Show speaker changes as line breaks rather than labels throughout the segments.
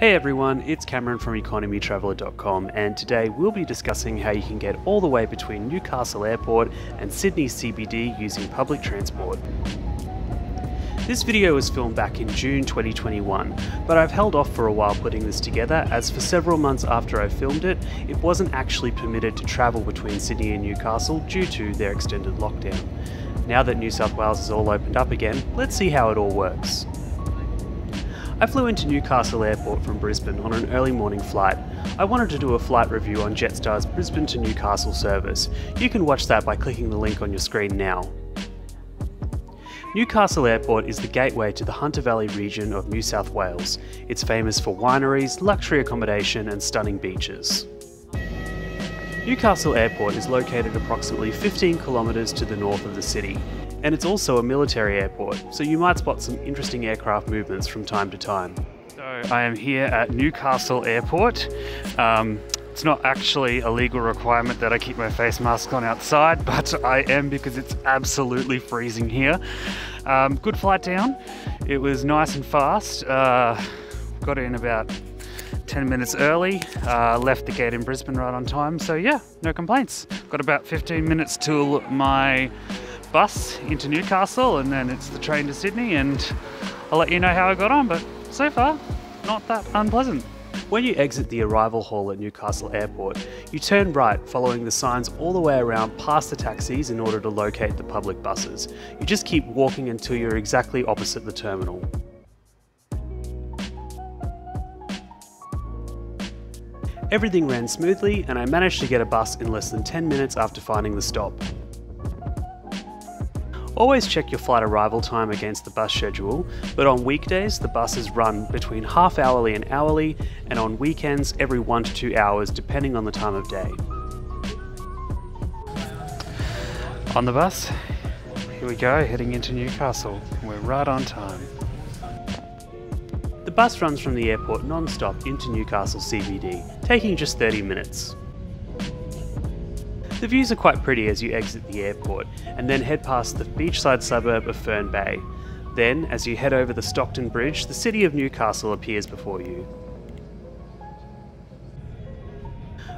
Hey everyone, it's Cameron from economytraveller.com, and today we'll be discussing how you can get all the way between Newcastle Airport and Sydney CBD using public transport. This video was filmed back in June 2021, but I've held off for a while putting this together as for several months after I filmed it, it wasn't actually permitted to travel between Sydney and Newcastle due to their extended lockdown. Now that New South Wales has all opened up again, let's see how it all works. I flew into Newcastle Airport from Brisbane on an early morning flight. I wanted to do a flight review on Jetstar's Brisbane to Newcastle service. You can watch that by clicking the link on your screen now. Newcastle Airport is the gateway to the Hunter Valley region of New South Wales. It's famous for wineries, luxury accommodation and stunning beaches. Newcastle Airport is located approximately 15 kilometres to the north of the city. And it's also a military airport, so you might spot some interesting aircraft movements from time to time. So I am here at Newcastle Airport. It's not actually a legal requirement that I keep my face mask on outside, but I am because it's absolutely freezing here. Good flight down. It was nice and fast. Got in about 10 minutes early, left the gate in Brisbane right on time, so yeah, no complaints. Got about 15 minutes till my bus into Newcastle, and then it's the train to Sydney, and I'll let you know how I got on, but so far, not that unpleasant. When you exit the arrival hall at Newcastle Airport, you turn right following the signs all the way around past the taxis in order to locate the public buses. You just keep walking until you're exactly opposite the terminal. Everything ran smoothly, and I managed to get a bus in less than 10 minutes after finding the stop. Always check your flight arrival time against the bus schedule, but on weekdays the buses run between half hourly and hourly, and on weekends every 1 to 2 hours depending on the time of day. On the bus, here we go, heading into Newcastle. We're right on time. The bus runs from the airport non-stop into Newcastle CBD, taking just 30 minutes. The views are quite pretty as you exit the airport and then head past the beachside suburb of Fern Bay. Then, as you head over the Stockton Bridge, the city of Newcastle appears before you.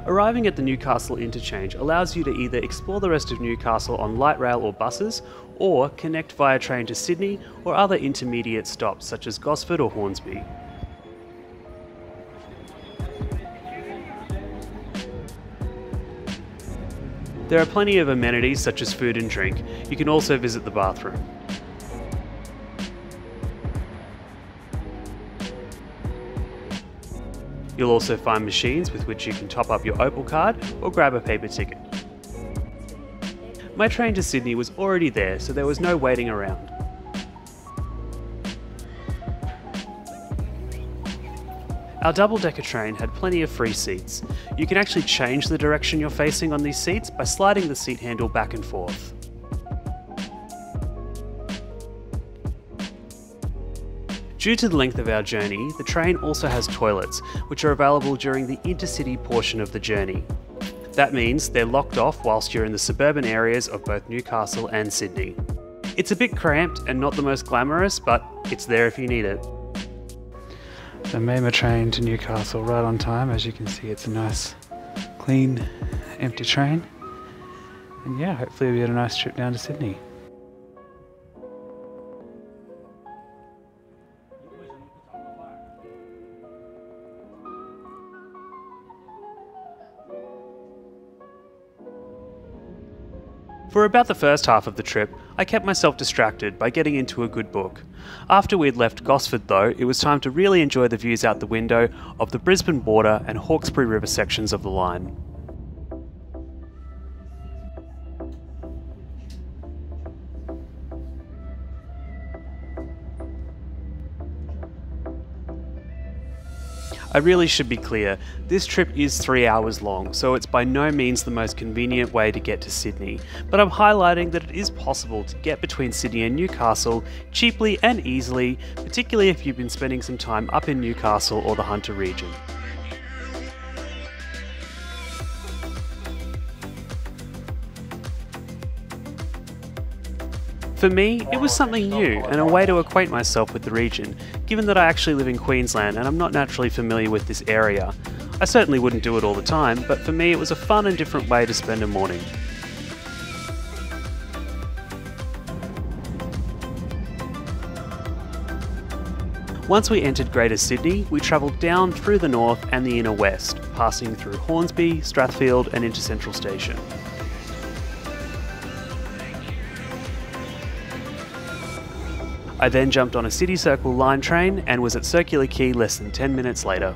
Arriving at the Newcastle Interchange allows you to either explore the rest of Newcastle on light rail or buses, or connect via train to Sydney or other intermediate stops such as Gosford or Hornsby. There are plenty of amenities such as food and drink. You can also visit the bathroom. You'll also find machines with which you can top up your Opal card or grab a paper ticket. My train to Sydney was already there, so there was no waiting around. Our double-decker train had plenty of free seats. You can actually change the direction you're facing on these seats by sliding the seat handle back and forth. Due to the length of our journey, the train also has toilets, which are available during the intercity portion of the journey. That means they're locked off whilst you're in the suburban areas of both Newcastle and Sydney. It's a bit cramped and not the most glamorous, but it's there if you need it. So made my train to Newcastle right on time. As you can see, it's a nice, clean, empty train. And yeah, hopefully we had a nice trip down to Sydney. For about the first half of the trip, I kept myself distracted by getting into a good book. After we'd left Gosford though, it was time to really enjoy the views out the window of the Brisbane border and Hawkesbury River sections of the line. I really should be clear, this trip is 3 hours long, so it's by no means the most convenient way to get to Sydney, but I'm highlighting that it is possible to get between Sydney and Newcastle cheaply and easily, particularly if you've been spending some time up in Newcastle or the Hunter region. For me, it was something new and a way to acquaint myself with the region, given that I actually live in Queensland and I'm not naturally familiar with this area. I certainly wouldn't do it all the time, but for me it was a fun and different way to spend a morning. Once we entered Greater Sydney, we travelled down through the north and the inner west, passing through Hornsby, Strathfield and into Central Station. I then jumped on a City Circle line train and was at Circular Quay less than 10 minutes later.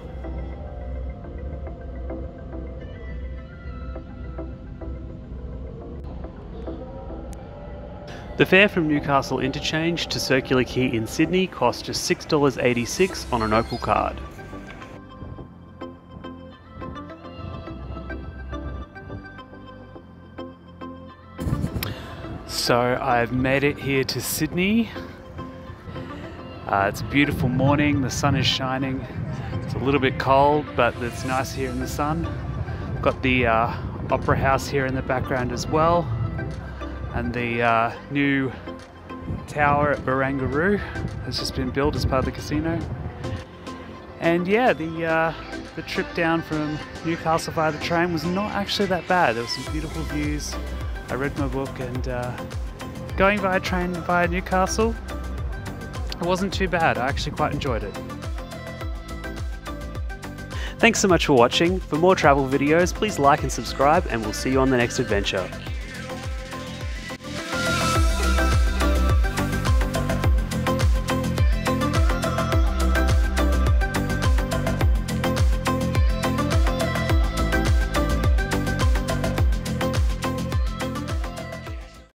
The fare from Newcastle Interchange to Circular Quay in Sydney cost just $6.86 on an Opal card. So I've made it here to Sydney. It's a beautiful morning, the sun is shining. It's a little bit cold, but it's nice here in the sun. Got the Opera House here in the background as well, and the new tower at Barangaroo has just been built as part of the casino. And yeah, the trip down from Newcastle via the train was not actually that bad. There were some beautiful views. I read my book, and going via train via Newcastle, it wasn't too bad. I actually quite enjoyed it. Thanks so much for watching. For more travel videos, please like and subscribe, and we'll see you on the next adventure.